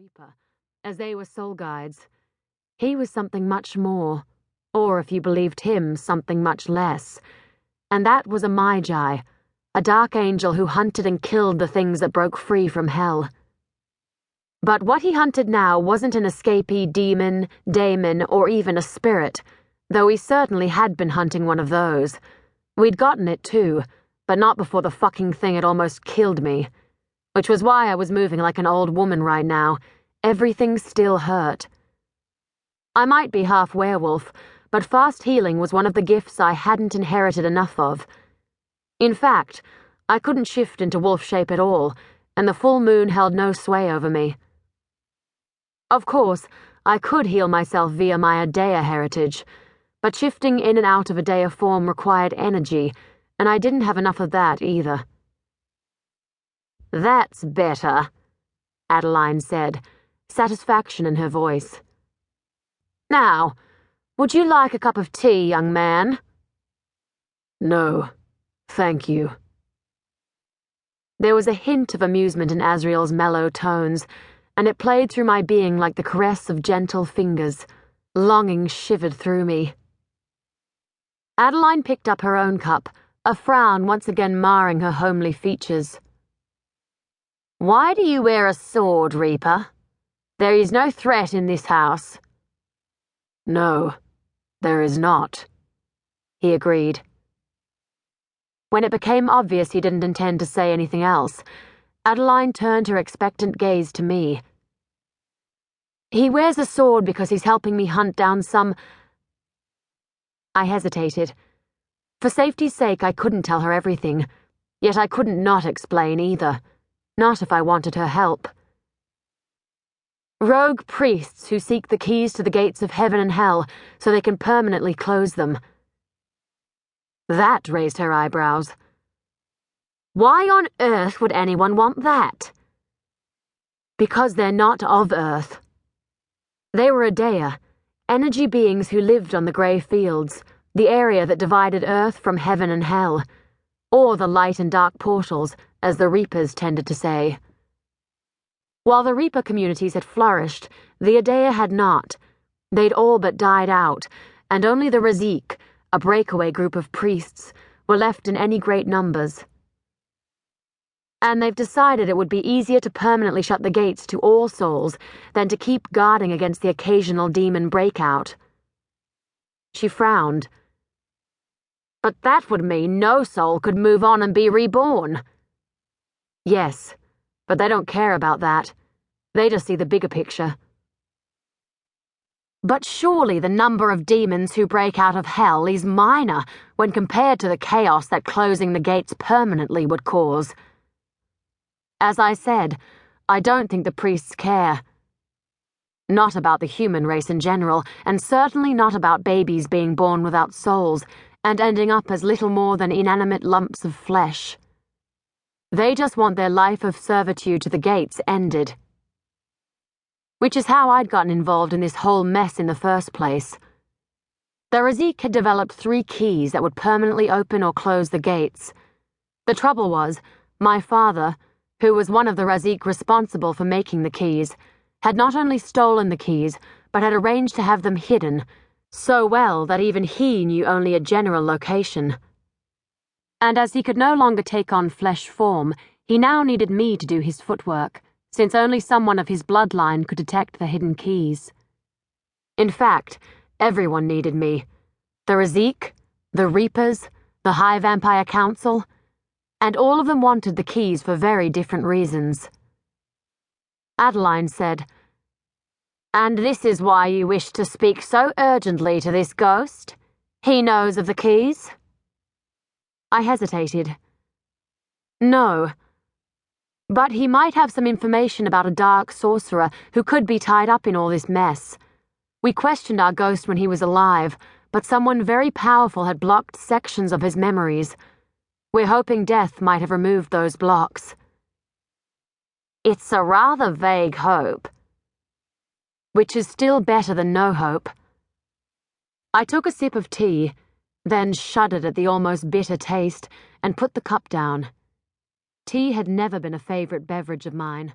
Reaper, as they were soul guides. He was something much more, or if you believed him, something much less. And that was a Magi, a dark angel who hunted and killed the things that broke free from hell. But what he hunted now wasn't an escapee demon, daemon, or even a spirit, though he certainly had been hunting one of those. We'd gotten it too, but not before the fucking thing had almost killed me. Which was why I was moving like an old woman right now. Everything still hurt. I might be half-werewolf, but fast healing was one of the gifts I hadn't inherited enough of. In fact, I couldn't shift into wolf shape at all, and the full moon held no sway over me. Of course, I could heal myself via my half-aedh heritage, but shifting in and out of half-aedh form required energy, and I didn't have enough of that either. "That's better," Adeline said, satisfaction in her voice. "Now, would you like a cup of tea, young man?" "No, thank you." There was a hint of amusement in Azriel's mellow tones, and it played through my being like the caress of gentle fingers. Longing shivered through me. Adeline picked up her own cup, a frown once again marring her homely features. "Why do you wear a sword, Reaper? There is no threat in this house." "No, there is not," he agreed. When it became obvious he didn't intend to say anything else, Adeline turned her expectant gaze to me. "He wears a sword because he's helping me hunt down some—" I hesitated. For safety's sake, I couldn't tell her everything, yet I couldn't not explain either. Not if I wanted her help. "Rogue priests who seek the keys to the gates of heaven and hell so they can permanently close them." That raised her eyebrows. "Why on earth would anyone want that?" "Because they're not of Earth. They were half-aedh, energy beings who lived on the grey fields, the area that divided Earth from heaven and hell, or the light and dark portals, as the Reapers tended to say. While the Reaper communities had flourished, the half-aedh had not. They'd all but died out, and only the Razik, a breakaway group of priests, were left in any great numbers. And they've decided it would be easier to permanently shut the gates to all souls than to keep guarding against the occasional demon breakout. She frowned. "But that would mean no soul could move on and be reborn." "Yes, but they don't care about that. They just see the bigger picture." "But surely the number of demons who break out of hell is minor when compared to the chaos that closing the gates permanently would cause." "As I said, I don't think the priests care. Not about the human race in general, and certainly not about babies being born without souls and ending up as little more than inanimate lumps of flesh. They just want their life of servitude to the gates ended. Which is how I'd gotten involved in this whole mess in the first place. The Razik had developed 3 keys that would permanently open or close the gates. The trouble was, my father, who was one of the Razik responsible for making the keys, had not only stolen the keys, but had arranged to have them hidden, so well that even he knew only a general location. And as he could no longer take on flesh form, he now needed me to do his footwork, since only someone of his bloodline could detect the hidden keys. In fact, everyone needed me. The Razik, the Reapers, the High Vampire Council, and all of them wanted the keys for very different reasons. Adeline said, "And this is why you wish to speak so urgently to this ghost? He knows of the keys?" I hesitated. "No. But he might have some information about a dark sorcerer who could be tied up in all this mess. We questioned our ghost when he was alive, but someone very powerful had blocked sections of his memories. We're hoping death might have removed those blocks." "It's a rather vague hope." "Which is still better than no hope." I took a sip of tea, then shuddered at the almost bitter taste and put the cup down. Tea had never been a favorite beverage of mine.